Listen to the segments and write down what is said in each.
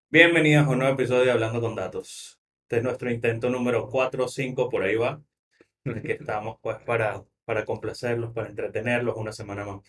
Bienvenidos a un nuevo episodio de Hablando con Datos. Este es nuestro intento número 4 o 5, por ahí va, en el que estamos pues para complacerlos, para entretenerlos una semana más.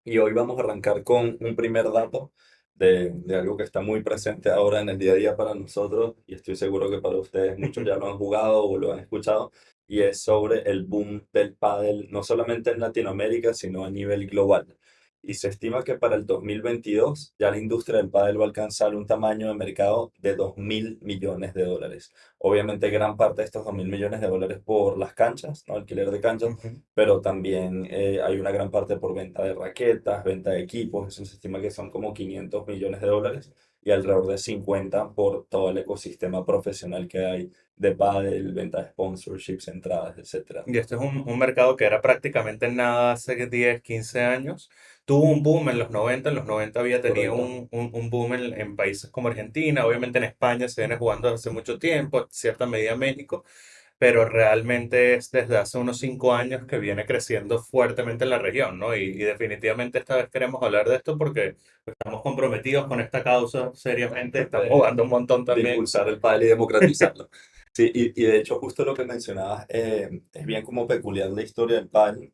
Y hoy vamos a arrancar con un primer dato de algo que está muy presente ahora en el día a día para nosotros, y estoy seguro que para ustedes muchos ya lo han jugado o lo han escuchado, y es sobre el boom del pádel, no solamente en Latinoamérica, sino a nivel global. Y se estima que para el 2022 ya la industria del pádel va a alcanzar un tamaño de mercado de 2.000 millones de dólares. Obviamente gran parte de estos 2.000 millones de dólares por las canchas, ¿no? Alquiler de canchas, Ujú. pero también hay una gran parte por venta de raquetas, venta de equipos. Eso se estima que son como 500 millones de dólares, y alrededor de 50 por todo el ecosistema profesional que hay de pádel, venta de sponsorships, entradas, etcétera. Y este es un mercado que era prácticamente nada hace 10, 15 años. Tuvo un boom en los 90. En los 90 había tenido Correcto. un boom en países como Argentina. Obviamente en España se viene jugando hace mucho tiempo, en cierta medida México, pero realmente es desde hace unos 5 años que viene creciendo fuertemente en la región, ¿no? Y definitivamente esta vez queremos hablar de esto porque estamos comprometidos con esta causa seriamente, estamos De, jugando un montón de también. impulsar el pádel y democratizarlo. Sí, y de hecho justo lo que mencionabas, es bien como peculiar la historia del pádel.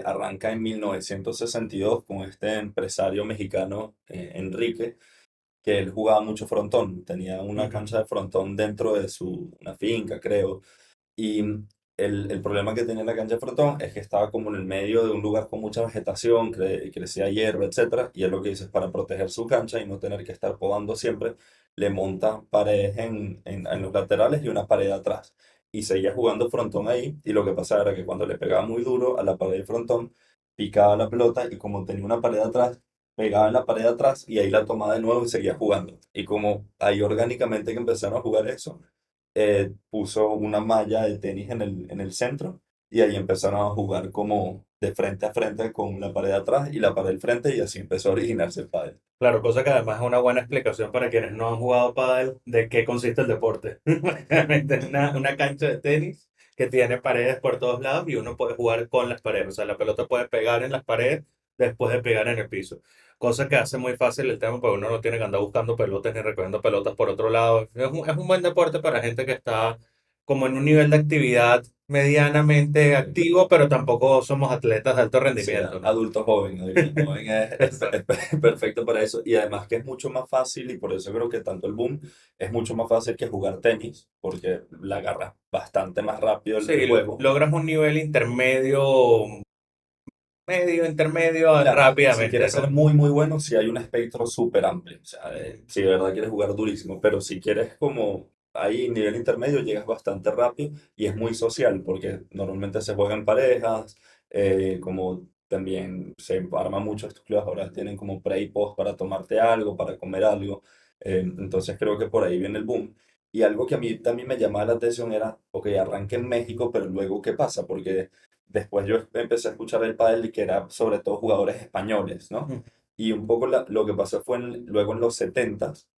Arranca en 1962 con este empresario mexicano, Enrique, que él jugaba mucho frontón, tenía una Ujú. cancha de frontón dentro de una finca, creo. Y el problema que tenía la cancha de frontón es que estaba como en el medio de un lugar con mucha vegetación, crecía hierba, etcétera. Y él lo que dice es, para proteger su cancha y no tener que estar podando siempre, le monta paredes en los laterales y una pared atrás. Y seguía jugando frontón ahí. Y lo que pasaba era que cuando le pegaba muy duro a la pared de frontón, picaba la pelota, y como tenía una pared atrás, pegaba en la pared atrás y ahí la tomaba de nuevo y seguía jugando. Y como ahí orgánicamente que empezaron a jugar eso, puso una malla de tenis en el centro, y ahí empezaron a jugar como de frente a frente con la pared de atrás y la pared del frente, y así empezó a originarse el pádel. Claro, cosa que además es una buena explicación para quienes no han jugado pádel de qué consiste el deporte. Realmente es una cancha de tenis que tiene paredes por todos lados y uno puede jugar con las paredes. O sea, la pelota puede pegar en las paredes después de pegar en el piso. Cosa que hace muy fácil el tema porque uno no tiene que andar buscando pelotas ni recogiendo pelotas por otro lado. Es un buen deporte para gente que está como en un nivel de actividad medianamente Correcto. activo, pero tampoco somos atletas de alto Sí, rendimiento, ¿no? adulto joven Exacto. es perfecto para eso, y además que es mucho más fácil, y por eso creo que tanto el boom es mucho más fácil que jugar tenis, porque la agarras bastante más rápido el Sí, juego. logras un nivel intermedio, medio, intermedio Claro, si rápidamente, quieres ser ¿no? muy, muy bueno, si hay un espectro súper amplio. O sea, Ujú. si de verdad quieres jugar durísimo, pero si quieres como ahí nivel intermedio, llegas bastante rápido y es muy social, porque normalmente se juega en parejas, como también se arma mucho estos clubes, ahora tienen como pre y post para tomarte algo, para comer algo. Entonces creo que por ahí viene el boom. Y algo que a mí también me llamaba la atención era, ok, arranqué en México, pero luego ¿qué pasa? Porque después yo empecé a escuchar el pádel, y que era sobre todo jugadores españoles, ¿no? Ujú. Y un poco lo que pasó fue luego en los 70s,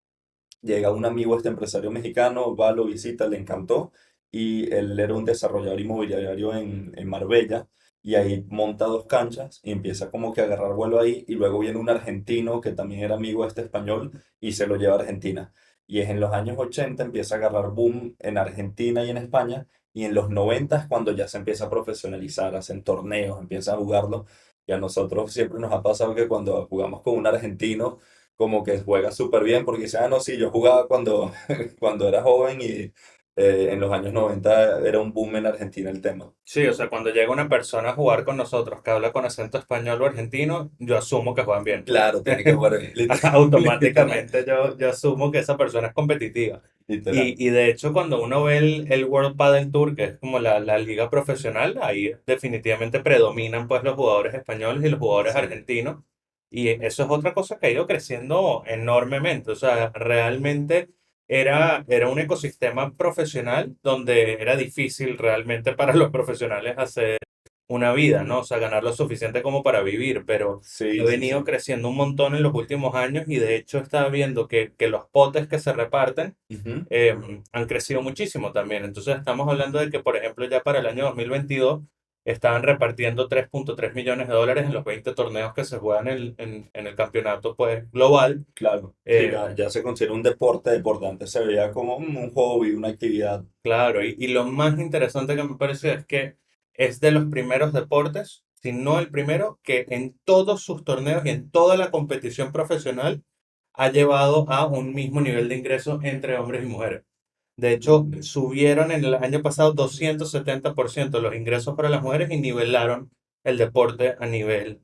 llega un amigo, este empresario mexicano, va, lo visita, le encantó, y él era un desarrollador inmobiliario en Marbella, y ahí monta dos canchas y empieza como que a agarrar vuelo ahí, y luego viene un argentino que también era amigo de este español y se lo lleva a Argentina. Y es en los años 80 empieza a agarrar boom en Argentina y en España, y en los 90 es cuando ya se empieza a profesionalizar, hacen torneos, empiezan a jugarlo, y a nosotros siempre nos ha pasado que cuando jugamos con un argentino, como que juega súper bien, porque dice, ah, no, sí, yo jugaba cuando, cuando era joven, y en los años 90 era un boom en Argentina el tema. Sí, o sea, cuando llega una persona a jugar con nosotros que habla con acento español o argentino, yo asumo que juegan bien. Claro, tiene que jugar bien, literal, Automáticamente yo asumo que esa persona es competitiva. literal. Y de hecho, cuando uno ve el World Padel Tour, que es como la liga profesional, ahí definitivamente predominan pues los jugadores españoles y los jugadores Sí, argentinos. Y eso es otra cosa que ha ido creciendo enormemente. O sea, realmente era un ecosistema profesional donde era difícil realmente para los profesionales hacer una vida, ¿no? O sea, ganar lo suficiente como para vivir, pero ha sí, sí, venido sí. creciendo un montón en los últimos años y de hecho está viendo que los potes que se reparten Ujú. han crecido muchísimo también. Entonces estamos hablando de que, por ejemplo, ya para el año 2022 estaban repartiendo 3.3 millones de dólares en los 20 torneos que se juegan en el campeonato pues, global. Claro, sí, Eh, ya se considera un deporte. Antes se veía como un hobby, una actividad. claro, y lo más interesante que me parece es que es de los primeros deportes, si no el primero, que en todos sus torneos y en toda la competición profesional ha llevado a un mismo nivel de ingresos entre hombres y mujeres. De hecho, subieron en el año pasado 270% los ingresos para las mujeres y nivelaron el deporte a nivel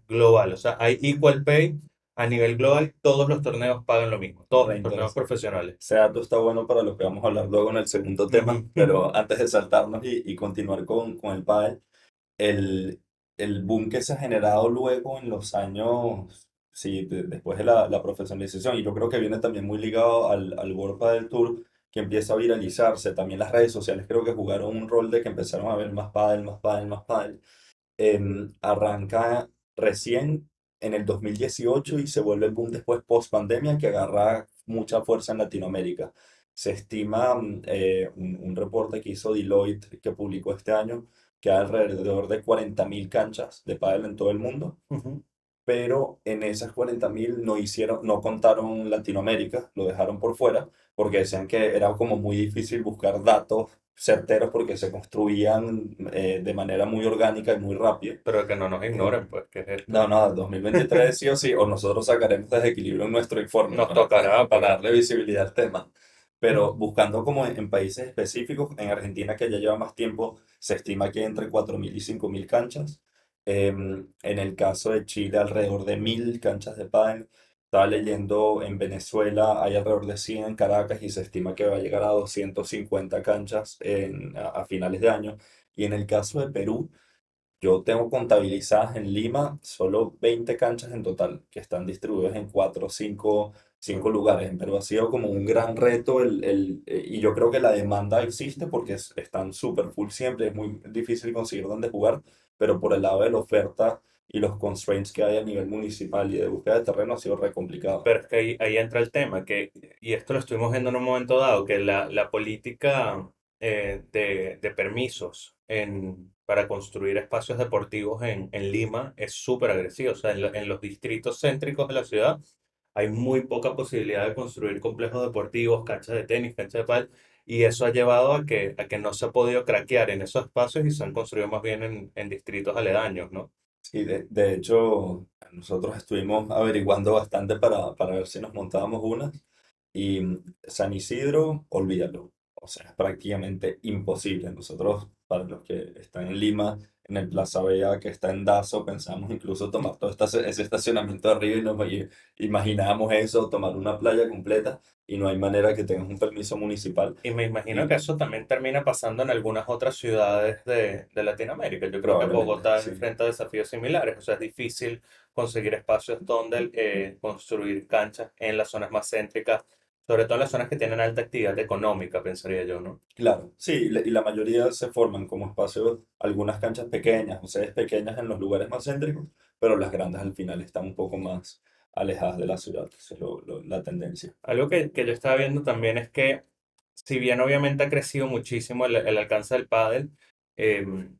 global. O sea, hay equal pay a nivel global. Todos los torneos pagan lo mismo, todos los torneos Reinteresante. profesionales. Ese dato está bueno para lo que vamos a hablar luego en el segundo tema, Ujú. pero antes de saltarnos y continuar con el pádel, el, el boom que se ha generado luego en los años, sí, después de la profesionalización, y yo creo que viene también muy ligado al World Padel Tour, que empieza a viralizarse. También las redes sociales creo que jugaron un rol de que empezaron a ver más pádel, más pádel, más pádel. Arranca recién en el 2018 y se vuelve el boom después post pandemia que agarra mucha fuerza en Latinoamérica. Se estima un reporte que hizo Deloitte que publicó este año que hay alrededor de 40.000 canchas de pádel en todo el mundo, Ujú. pero en esas 40.000 no contaron Latinoamérica, lo dejaron por fuera, porque decían que era como muy difícil buscar datos certeros porque se construían de manera muy orgánica y muy rápida. Pero que no nos Eh, ignoren, pues, ¿qué es esto? no, no, 2023 sí o sí, o nosotros sacaremos desequilibrio en nuestro informe Nos tocará, para pues. darle visibilidad al tema. Pero buscando como en países específicos, en Argentina que ya lleva más tiempo, se estima que hay entre 4.000 y 5.000 canchas. En el caso de Chile, alrededor de 1.000 canchas de pádel. Estaba leyendo en Venezuela, hay alrededor de 100 en Caracas y se estima que va a llegar a 250 canchas a finales de año. Y en el caso de Perú, yo tengo contabilizadas en Lima solo 20 canchas en total, que están distribuidas en 4 o 5 lugares. En Perú ha sido como un gran reto y yo creo que la demanda existe porque están súper full siempre, es muy difícil conseguir dónde jugar, pero por el lado de la oferta y los constraints que hay a nivel municipal y de búsqueda de terreno ha sido re complicado. Pero es que ahí entra el tema, y esto lo estuvimos viendo en un momento dado, que la política de permisos para construir espacios deportivos en Lima es súper agresiva. O sea, en los distritos céntricos de la ciudad hay muy poca posibilidad de construir complejos deportivos, canchas de tenis, canchas de pádel, y eso ha llevado a que no se ha podido craquear en esos espacios y se han construido más bien en distritos aledaños, ¿no? Sí, de hecho, nosotros estuvimos averiguando bastante para ver si nos montábamos unas. Y San Isidro, olvídalo. O sea, es prácticamente imposible. Nosotros, para los que están en Lima, en el Plaza Vea, que está en Dazo, pensamos incluso tomar todo ese estacionamiento de arriba y imaginábamos eso, tomar una playa completa y no hay manera que tengas un permiso municipal. Y me imagino que Y eso también termina pasando en algunas otras ciudades de Latinoamérica. Yo creo que probablemente, Bogotá sí. enfrenta desafíos similares. O sea, es difícil conseguir espacios donde construir canchas en las zonas más céntricas, sobre todo en las zonas que tienen alta actividad económica, pensaría yo, ¿no? Claro, sí, y la mayoría se forman como espacios, algunas canchas pequeñas o sedes pequeñas en los lugares más céntricos, pero las grandes al final están un poco más alejadas de la ciudad. Esa es la tendencia. Algo que yo estaba viendo también es que, si bien obviamente ha crecido muchísimo el alcance del pádel,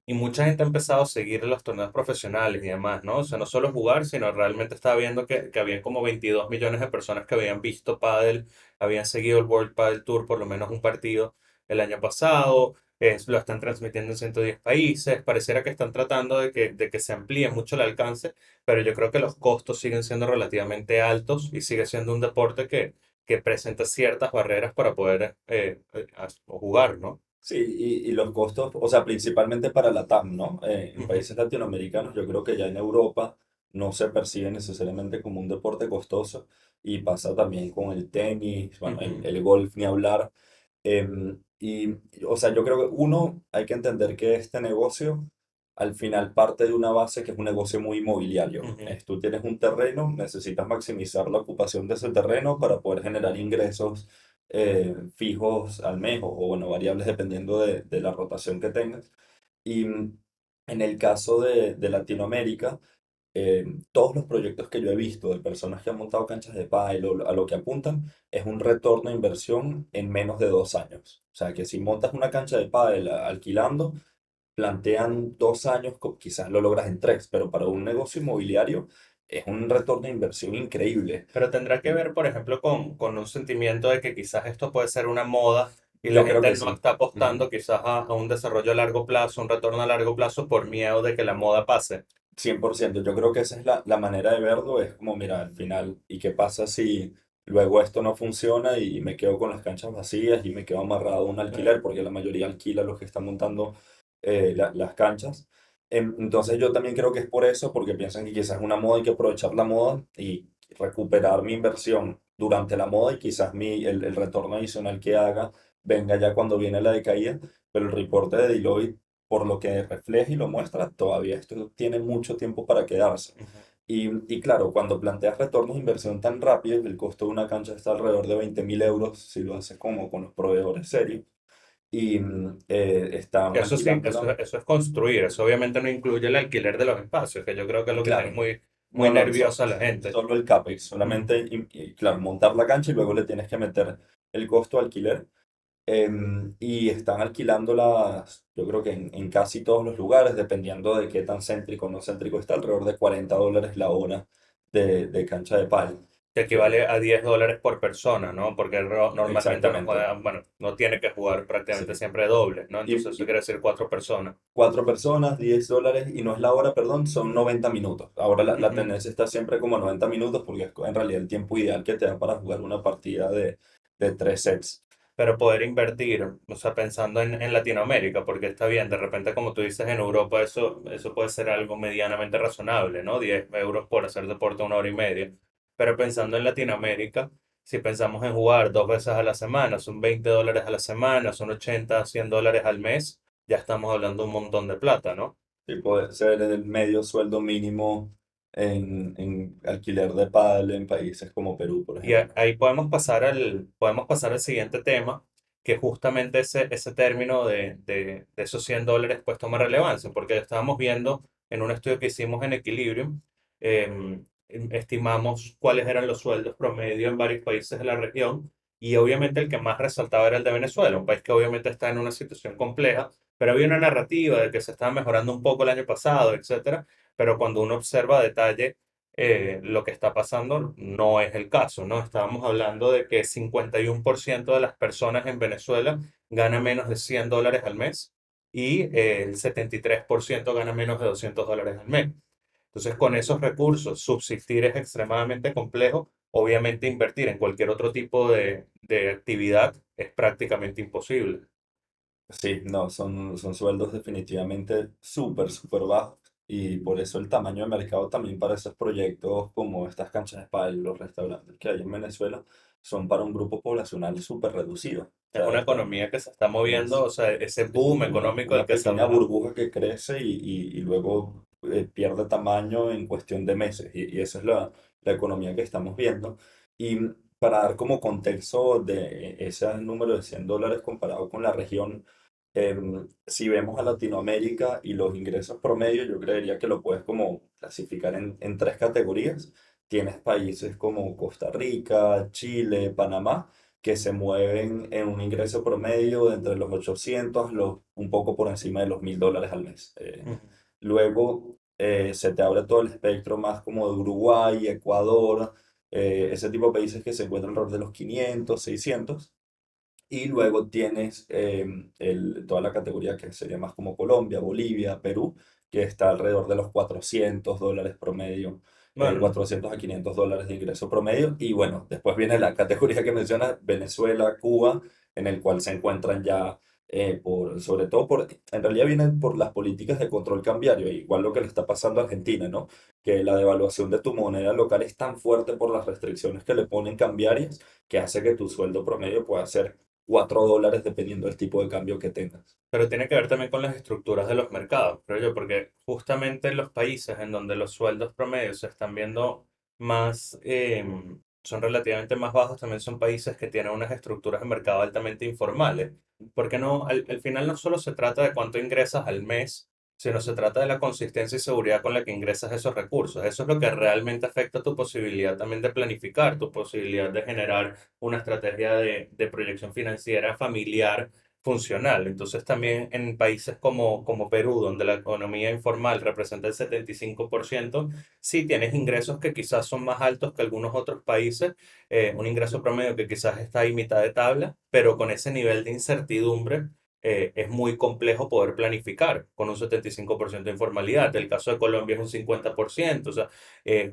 y mucha gente ha empezado a seguir los torneos profesionales y demás, ¿no? O sea, no solo jugar, sino realmente estaba viendo que habían como 22 millones de personas que habían visto pádel, habían seguido el World Padel Tour, por lo menos un partido el año pasado, lo están transmitiendo en 110 países, pareciera que están tratando de que se amplíe mucho el alcance, pero yo creo que los costos siguen siendo relativamente altos y sigue siendo un deporte que presenta ciertas barreras para poder jugar, ¿no? Sí, y los costos, o sea, principalmente para la TAM, ¿no? En Ujú, países latinoamericanos, yo creo que ya en Europa no se percibe necesariamente como un deporte costoso y pasa también con el tenis, bueno, ujú, el golf ni hablar. Y, o sea, yo creo que uno, hay que entender que este negocio al final parte de una base que es un negocio muy inmobiliario. ujú. Tú tienes un terreno, necesitas maximizar la ocupación de ese terreno para poder generar ingresos fijos al mes o, bueno, variables dependiendo de la rotación que tengas. Y en el caso de Latinoamérica, todos los proyectos que yo he visto de personas que han montado canchas de pádel a lo que apuntan es un retorno de inversión en menos de 2 años. O sea, que si montas una cancha de pádel alquilando, plantean 2 años, quizás lo logras en tres, pero para un negocio inmobiliario es un retorno de inversión increíble. Pero tendrá que Y ver, por ejemplo, con un sentimiento de que quizás esto puede ser una moda y la yo creo gente que no sí. está Ujú. apostando quizás a un desarrollo a largo plazo, un retorno a largo plazo por miedo de que la moda pase. 100%. Yo creo que esa es la manera de verlo, es como, mira, al final, ¿y qué pasa si luego esto no funciona y me quedo con las canchas vacías y me quedo amarrado a un Eh, alquiler? Porque la mayoría alquila los que están montando las canchas. Entonces yo también creo que es por eso, porque piensan que quizás es una moda, hay que aprovechar la moda y recuperar mi inversión durante la moda y quizás el retorno adicional que haga venga ya cuando viene la decaída. Pero el reporte de Deloitte, por lo que refleja y lo muestra, todavía esto tiene mucho tiempo para quedarse. ujú. Y claro, cuando planteas retornos de inversión tan rápidos, el costo de una cancha está alrededor de 20.000 euros si lo haces como con los proveedores serios. Y Que están eso sí, alquilándola. eso es construir, eso obviamente no incluye el alquiler de los espacios, que yo creo que es lo que tiene Claro, muy, muy no, no, nerviosa a la gente. solo el CAPEX, Ujú. solamente, y claro, montar la cancha y luego le tienes que meter el costo de alquiler. Y están alquilándolas, yo creo que en casi todos los lugares, dependiendo de qué tan céntrico o no céntrico está, alrededor de $40 la hora de cancha de pádel. Que Que, equivale a $10 por persona, ¿no? Porque normalmente no exactamente, juega, bueno, no tiene que jugar prácticamente sí. siempre dobles, ¿no? Y, Entonces eso y quiere decir cuatro personas. 4 personas, $10, y no es la hora, perdón, son 90 minutos. Ahora la Ujú. tendencia está siempre como a 90 minutos porque es en realidad el tiempo ideal que te da para jugar una partida de 3 sets. Pero poder invertir, o sea, pensando en Latinoamérica, porque está bien, de repente como tú dices en Europa eso puede ser algo medianamente razonable, ¿no? 10 € por hacer deporte 1 hora y media. Pero pensando en Latinoamérica, si pensamos en jugar 2 veces a la semana, son $20 a la semana, son 80 $100 al mes, ya estamos hablando de un montón de plata, ¿no? Y puede ser el medio sueldo mínimo en alquiler de pádel en países como Perú, por Y ejemplo. ahí podemos pasar al siguiente tema, que justamente ese término de esos $100 pues toma relevancia, porque estábamos viendo en un estudio que hicimos en Equilibrium, estimamos cuáles eran los sueldos promedio en varios países de la región, y obviamente el que más resaltaba era el de Venezuela, un país que obviamente está en una situación compleja, pero había una narrativa de que se estaba mejorando un poco el año pasado, etcétera, pero cuando uno observa a detalle lo que está pasando no es el caso, ¿no? Estábamos hablando de que 51% de las personas en Venezuela gana menos de $100 al mes y el 73% gana menos de $200 al mes. Entonces, con esos recursos, subsistir es extremadamente complejo. Obviamente, invertir en cualquier otro tipo de actividad es prácticamente imposible. Sí, no, son sueldos definitivamente súper, súper bajos. Y por eso el tamaño de mercado también para esos proyectos como estas canchas de pádel, los restaurantes que hay en Venezuela, son para un grupo poblacional súper reducido. O Es sea, una economía que se está moviendo, es, o sea, ese es boom económico una del que se pequeña hablaba. burbuja que crece y luego pierde tamaño en cuestión de meses. Y esa es la economía que estamos viendo. Y para dar como contexto de ese número de $100 comparado con la región, si vemos a Latinoamérica y los ingresos promedio, yo creería que lo puedes como clasificar en tres categorías. Tienes países como Costa Rica, Chile, Panamá, que se mueven en un ingreso promedio de entre los 800, un poco por encima de los $1.000 al mes. Ujú. Luego se te abre todo el espectro más como de Uruguay, Ecuador, ese tipo de países que se encuentran alrededor de los 500, 600. Y luego tienes toda la categoría que sería más como Colombia, Bolivia, Perú, que está alrededor de los $400 promedio, Bueno, 400 a $500 de ingreso promedio. Y bueno, después viene la categoría que mencionas, Venezuela, Cuba, en el cual se encuentran ya, sobre todo en realidad vienen por las políticas de control cambiario, igual lo que le está pasando a Argentina, ¿no? Que la devaluación de tu moneda local es tan fuerte por las restricciones que le ponen cambiarias que hace que tu sueldo promedio pueda ser $4 dependiendo del tipo de cambio que tengas. pero tiene que ver también con las estructuras de los mercados, creo yo, porque justamente en los países en donde los sueldos promedios se están viendo más, son relativamente más bajos, también son países que tienen unas estructuras de mercado altamente informales. Porque no, al final no solo se trata de cuánto ingresas al mes, sino se trata de la consistencia y seguridad con la que ingresas esos recursos. Eso es lo que realmente afecta tu posibilidad también de planificar, tu posibilidad de generar una estrategia de proyección financiera familiar funcional. Entonces también en países como Perú, donde la economía informal representa el 75%, sí tienes ingresos que quizás son más altos que algunos otros países, un ingreso promedio que quizás está ahí mitad de tabla, pero con ese nivel de incertidumbre. Es muy complejo poder planificar con un 75% de informalidad. El caso de Colombia es un 50%, o sea,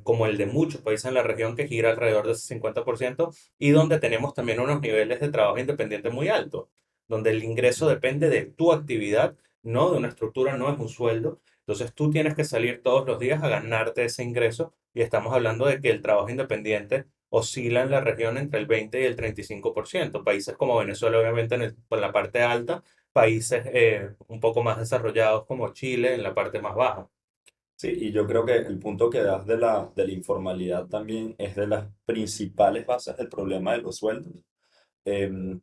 como el de muchos países en la región que gira alrededor de ese 50%, y donde tenemos también unos niveles de trabajo independiente muy altos, donde el ingreso depende de tu actividad, no de una estructura, no es un sueldo. Entonces tú tienes que salir todos los días a ganarte ese ingreso, y estamos hablando de que el trabajo independiente oscila en la región entre el 20 y el 35%. Países como Venezuela, obviamente, en la parte alta, países un poco más desarrollados como Chile en la parte más baja. Sí, y yo creo que el punto que das de la informalidad también es de las principales bases del problema de los sueldos,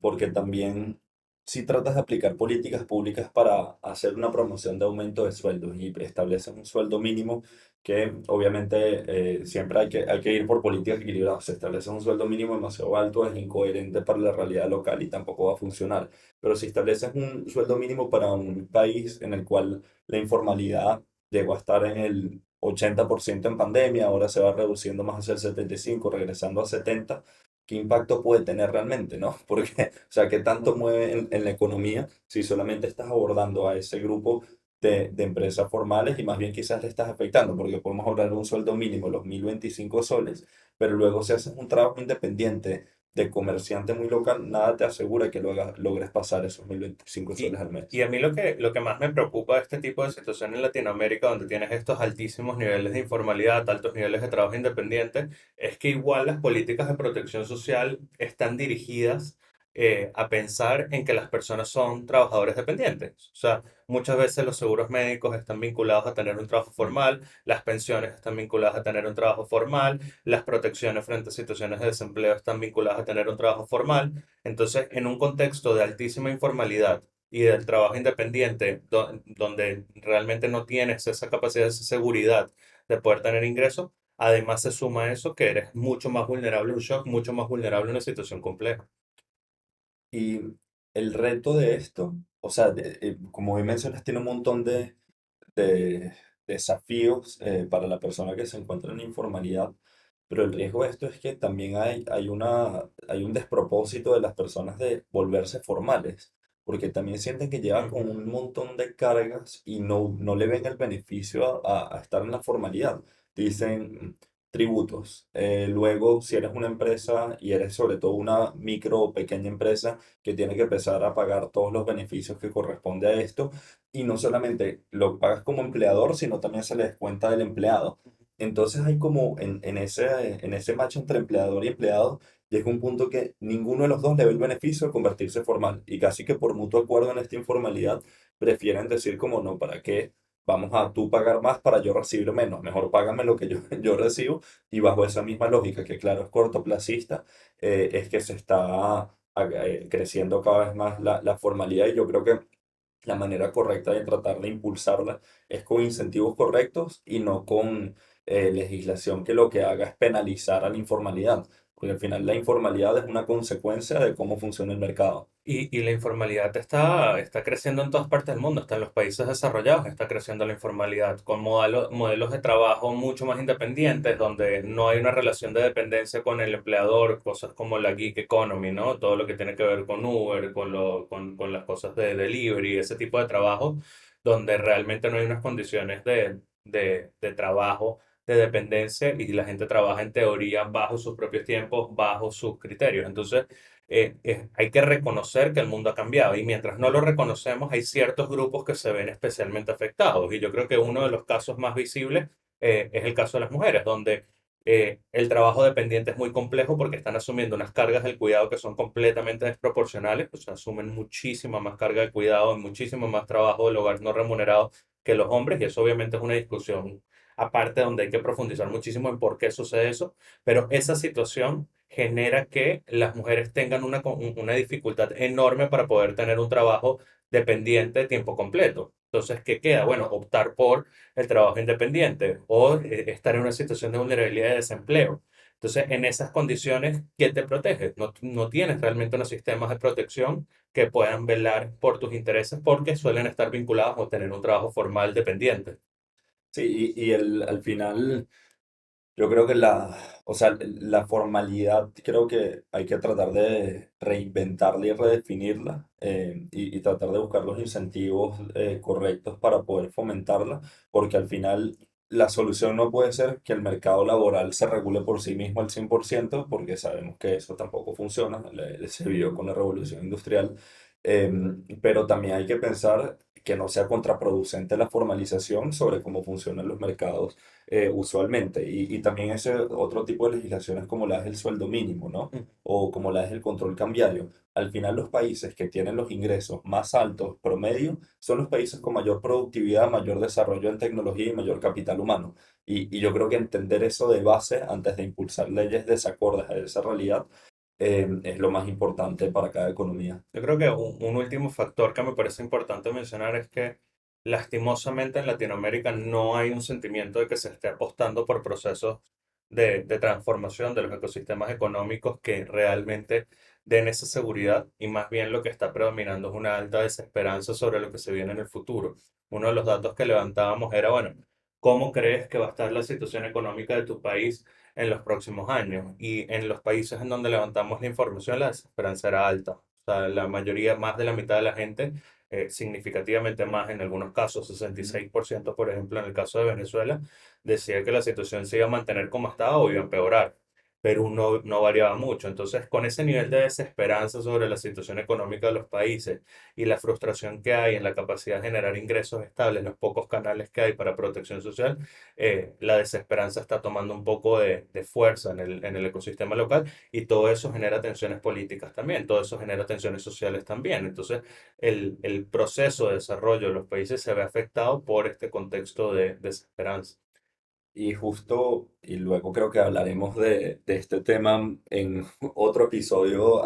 porque también si tratas de aplicar políticas públicas para hacer una promoción de aumento de sueldos y estableces un sueldo mínimo, que obviamente siempre hay que ir por políticas equilibradas. Si estableces un sueldo mínimo demasiado alto es incoherente para la realidad local y tampoco va a funcionar. Pero si estableces un sueldo mínimo para un país en el cual la informalidad llegó a estar en el 80% en pandemia, ahora se va reduciendo más hacia el 75, regresando a 70, ¿qué impacto puede tener realmente, no? Porque, o sea, ¿qué tanto mueve en la economía si solamente estás abordando a ese grupo de empresas formales y más bien quizás le estás afectando? Porque podemos hablar de un sueldo mínimo, los 1025 soles, pero luego si haces un trabajo independiente de comerciante muy local, nada te asegura que logres pasar esos 1025 Y, soles al y mes. a mí lo que más me preocupa de este tipo de situaciones en Latinoamérica, donde tienes estos altísimos niveles de informalidad, altos niveles de trabajo independiente, es que igual las políticas de protección social están dirigidas a pensar en que las personas son trabajadores dependientes. O sea, muchas veces los seguros médicos están vinculados a tener un trabajo formal, las pensiones están vinculadas a tener un trabajo formal, las protecciones frente a situaciones de desempleo están vinculadas a tener un trabajo formal. Entonces, en un contexto de altísima informalidad y del trabajo independiente, donde realmente no tienes esa capacidad, esa seguridad de poder tener ingresos, además se suma eso que eres mucho más vulnerable a un shock, mucho más vulnerable a una situación compleja. Y el reto de esto, o sea, como bien mencionas, tiene un montón de desafíos para la persona que se encuentra en informalidad, pero el riesgo de esto es que también hay un despropósito de las personas de volverse formales, porque también sienten que llevan con Ujú. un montón de cargas y no le ven el beneficio a estar en la formalidad. Dicen tributos. Luego, si eres una empresa y eres sobre todo una micro o pequeña empresa que tiene que empezar a pagar todos los beneficios que corresponde a esto, y no solamente lo pagas como empleador, sino también se le descuenta del empleado. Entonces hay como en ese match entre empleador y empleado, llega un punto que ninguno de los dos le ve el beneficio de convertirse formal y casi que por mutuo acuerdo en esta informalidad prefieren decir como no, ¿para qué? Vamos a tú pagar más para yo recibir menos, mejor págame lo que yo, yo recibo y bajo esa misma lógica que claro es cortoplacista, es que se está creciendo cada vez más la formalidad y yo creo que la manera correcta de tratar de impulsarla es con incentivos correctos y no con legislación que lo que haga es penalizar a la informalidad, porque al final la informalidad es una consecuencia de cómo funciona el mercado. Y la informalidad está creciendo en todas partes del mundo, hasta en los países desarrollados está creciendo la informalidad, con modelos de trabajo mucho más independientes, donde no hay una relación de dependencia con el empleador, cosas como la gig economy, ¿no? Todo lo que tiene que ver con Uber, con las cosas de delivery, ese tipo de trabajo, donde realmente no hay unas condiciones de trabajo, de dependencia, y la gente trabaja en teoría bajo sus propios tiempos, bajo sus criterios. Entonces, hay que reconocer que el mundo ha cambiado, y mientras no lo reconocemos hay ciertos grupos que se ven especialmente afectados, y yo creo que uno de los casos más visibles es el caso de las mujeres, donde el trabajo dependiente es muy complejo porque están asumiendo unas cargas del cuidado que son completamente desproporcionales, o sea, asumen muchísima más carga de cuidado y muchísimo más trabajo del hogar no remunerado que los hombres, y eso obviamente es una discusión aparte donde hay que profundizar muchísimo en por qué sucede eso, pero esa situación genera que las mujeres tengan una dificultad enorme para poder tener un trabajo dependiente de tiempo completo. Entonces, ¿qué queda? Bueno, optar por el trabajo independiente o estar en una situación de vulnerabilidad y de desempleo. Entonces, en esas condiciones, ¿qué te protege? No tienes realmente unos sistemas de protección que puedan velar por tus intereses porque suelen estar vinculados o tener un trabajo formal dependiente. Sí, al final yo creo que o sea, la formalidad creo que hay que tratar de reinventarla y redefinirla y tratar de buscar los incentivos correctos para poder fomentarla, porque al final la solución no puede ser que el mercado laboral se regule por sí mismo al 100% porque sabemos que eso tampoco funciona, se vio con la revolución industrial, pero también hay que pensar que no sea contraproducente la formalización sobre cómo funcionan los mercados usualmente. Y también ese otro tipo de legislaciones como la es el sueldo mínimo, ¿no? Mm. O como la es el control cambiario. Al final los países que tienen los ingresos más altos promedio son los países con mayor productividad, mayor desarrollo en tecnología y mayor capital humano. Y yo creo que entender eso de base antes de impulsar leyes desacordes a esa realidad es lo más importante para cada economía. Yo creo que un último factor que me parece importante mencionar es que lastimosamente en Latinoamérica no hay un sentimiento de que se esté apostando por procesos de transformación de los ecosistemas económicos que realmente den esa seguridad y más bien lo que está predominando es una alta desesperanza sobre lo que se viene en el futuro. Uno de los datos que levantábamos era, bueno, ¿cómo crees que va a estar la situación económica de tu país en los próximos años? Y en los países en donde levantamos la información, la desesperanza era alta. O sea, la mayoría, más de la mitad de la gente, significativamente más en algunos casos, 66% por ejemplo, en el caso de Venezuela, decía que la situación se iba a mantener como estaba o iba a empeorar. Perú no variaba mucho. Entonces, con ese nivel de desesperanza sobre la situación económica de los países y la frustración que hay en la capacidad de generar ingresos estables, los pocos canales que hay para protección social, la desesperanza está tomando un poco de fuerza en el ecosistema local y todo eso genera tensiones políticas también, todo eso genera tensiones sociales también. Entonces, el proceso de desarrollo de los países se ve afectado por este contexto de desesperanza. Y justo, y luego creo que hablaremos de este tema en otro episodio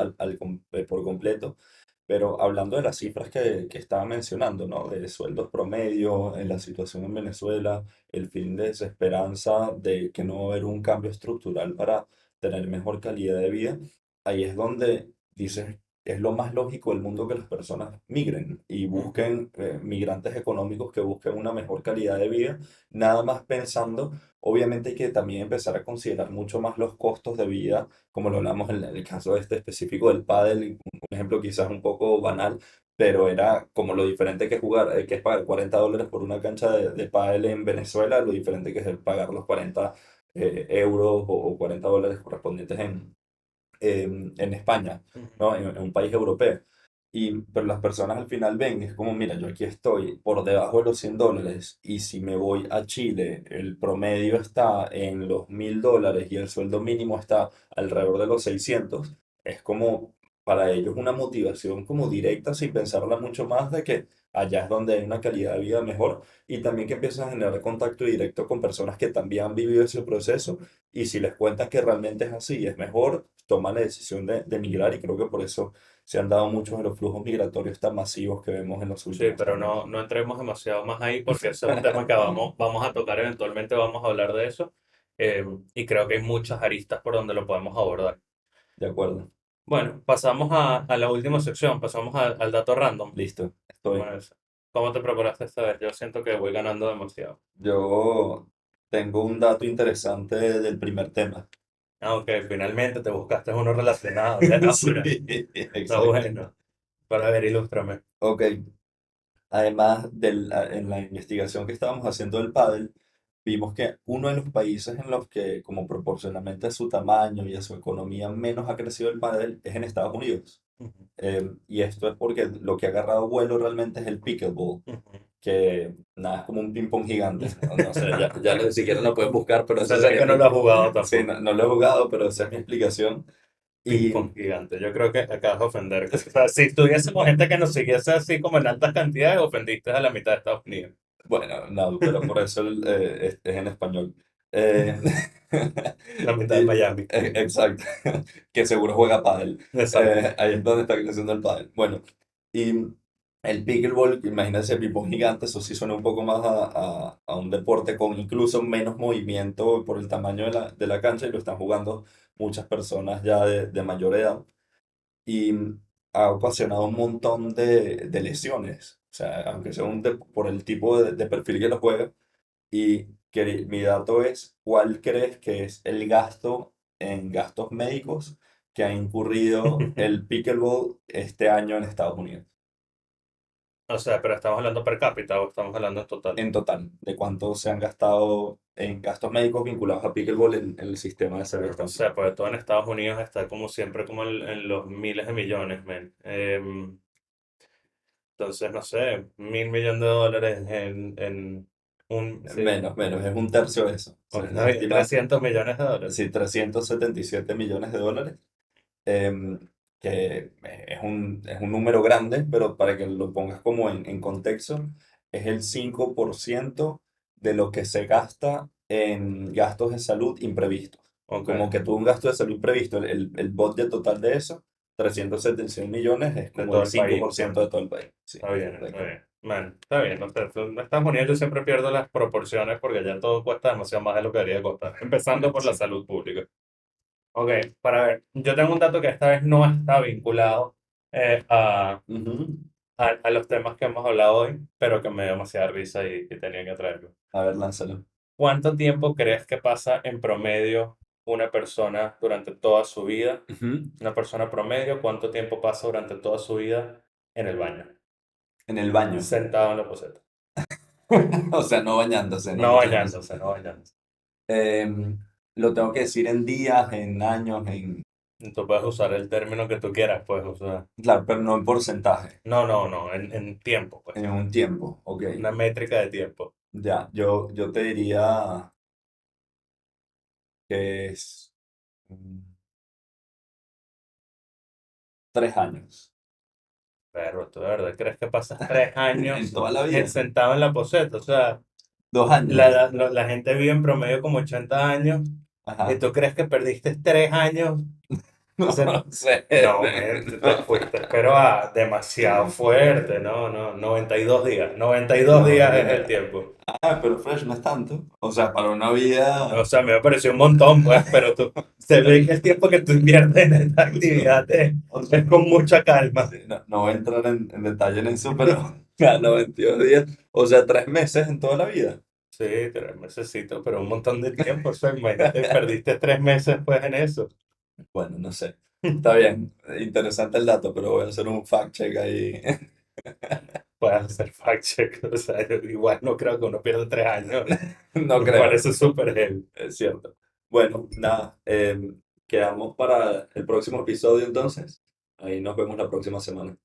por completo, pero hablando de las cifras que estaba mencionando, ¿no? De sueldos promedio en la situación en Venezuela, el fin de desesperanza de que no va a haber un cambio estructural para tener mejor calidad de vida, ahí es donde dices, es lo más lógico del mundo que las personas migren y Ujú. busquen migrantes económicos que busquen una mejor calidad de vida, nada más pensando. Obviamente hay que también empezar a considerar mucho más los costos de vida, como lo hablamos en el caso este específico del pádel, un ejemplo quizás un poco banal, pero era como lo diferente que es jugar, que es pagar $40 por una cancha de pádel en Venezuela, lo diferente que es el pagar los 40 euros o $40 correspondientes en España, Ujú. ¿no? En un país europeo. Pero las personas al final ven, es como, mira, yo aquí estoy por debajo de los $100 y si me voy a Chile, el promedio está en los $1.000 y el sueldo mínimo está alrededor de los 600. Es como para ellos una motivación como directa sin pensarla mucho más de que allá es donde hay una calidad de vida mejor y también que empiezan a generar contacto directo con personas que también han vivido ese proceso y si les cuentas que realmente es así, es mejor, toman la decisión de migrar y creo que por eso se han dado muchos de los flujos migratorios tan masivos que vemos en los Sí, últimos pero años. no entremos demasiado más ahí porque ese es un tema que vamos a tocar eventualmente, vamos a hablar de eso. Y creo que hay muchas aristas por donde lo podemos abordar. De acuerdo. Bueno, pasamos a la última sección, pasamos al dato random. Listo. Estoy. Bueno, ¿cómo te preparaste esta vez? Yo siento que voy ganando demasiado. Yo tengo un dato interesante del primer tema. Ah, ok, finalmente te buscaste uno relacionado. Ya era Sí, hora. Está exacto. bueno. Para ver, ilústrame. Ok. Además, en la investigación que estábamos haciendo del pádel, vimos que uno de los países en los que, como proporcionalmente a su tamaño y a su economía, menos ha crecido el pádel es en Estados Unidos. Ujú, Y esto es porque lo que ha agarrado vuelo realmente es el pickleball, ujú. que nada, es como un ping-pong gigante. No, no sé, ya ni siquiera lo puedes buscar, pero Se esa ve sería que no mi... lo has jugado Sí, tampoco. no lo he jugado, pero esa es mi explicación. Ping Y pong gigante. Yo creo que acabas de ofender. O sea, si tuviésemos gente que nos siguiese así como en altas cantidades, ofendiste a la mitad de Estados Unidos. bueno, no, pero por eso es en español. Eh, La mitad de y- Miami. exacto, que seguro juega pádel. Exacto. Ahí es donde está creciendo el pádel. Bueno, El pickleball, imagínense ping-pong gigante, eso sí suena un poco más a un deporte con incluso menos movimiento por el tamaño de la cancha y lo están jugando muchas personas ya de mayor edad y ha ocasionado un montón de lesiones, o sea, aunque sea por el tipo de perfil que lo juega. Y mi dato es, ¿cuál crees que es el gasto en gastos médicos que ha incurrido el pickleball este año en Estados Unidos? O sea, pero estamos hablando per cápita o estamos hablando en total. En total, de cuánto se han gastado en gastos médicos vinculados a pickleball en el sistema de salud Pero no estadounidense. sé, porque todo en Estados Unidos está como siempre como en los miles de millones, men. Entonces, no sé, 1.000 millones de dólares sí, Menos, es un tercio de eso. o Se estima, 300 millones de dólares. sí, 377 millones de dólares, em, que es un número grande, pero para que lo pongas como en contexto, es el 5% de lo que se gasta en gastos de salud imprevistos. Ok, Como que tuvo un gasto de salud previsto, el budget total de eso, 376 millones, es de como todo el el cinco país, por pues. ciento de todo el país. Sí, Está bien, está correcto. bien. Man, está bien. O sea, en Estados Unidos yo siempre pierdo las proporciones porque ya todo cuesta demasiado más de lo que debería costar. Empezando por la Sí. salud pública. Ok, para ver, yo tengo un dato que esta vez no está vinculado eh, a, Ujú. a los temas que hemos hablado hoy, pero que me dio demasiada risa y tenía que traerlo. A ver, lánzalo. ¿Cuánto tiempo crees que pasa en promedio una persona durante toda su vida? Ujú. Una persona promedio, ¿cuánto tiempo pasa durante toda su vida en el baño? En el baño. Sentado en la poseta. O sea, no bañándose, no No duchándose. bañándose, no bañándose. Em, lo tengo que decir en días, en años, en... Tú puedes usar el término que tú quieras, puedes usar. Claro, pero no en porcentaje, No, no, no, en tiempo, pues. en un tiempo. Ok. Una métrica de tiempo. Ya, yo te diría que es 3 años. Pero tú de verdad crees que pasas 3 años En toda la vida. sentado en la poseta. O sea, 2 años. la gente vive en promedio como 80 años y Ajá. tú crees que perdiste 3 años. No sé. No, men, te fuiste, pero demasiado fuerte, no, no, 92 días, 92 días es el 90. tiempo. Pero fresh no es tanto. O sea, para una vida. O sea, me pareció un montón, pues, pero se ve que el tiempo que tú inviertes en esta actividad O es sea, con mucha calma. sí, no, no voy a entrar en detalle en eso, pero a 92 días. O sea, 3 meses en toda la vida. Sí, 3 mesecitos, pero un montón de tiempo, o sea, imagínate, perdiste 3 meses pues en eso. Bueno, no sé. Está bien, interesante el dato, pero voy a hacer un fact check ahí. Puedes hacer fact check, o sea, yo igual no creo que uno pierda 3 años, No me creo, parece súper heavy. es cierto. Bueno, nada, quedamos para el próximo episodio entonces. Ahí nos vemos la próxima semana.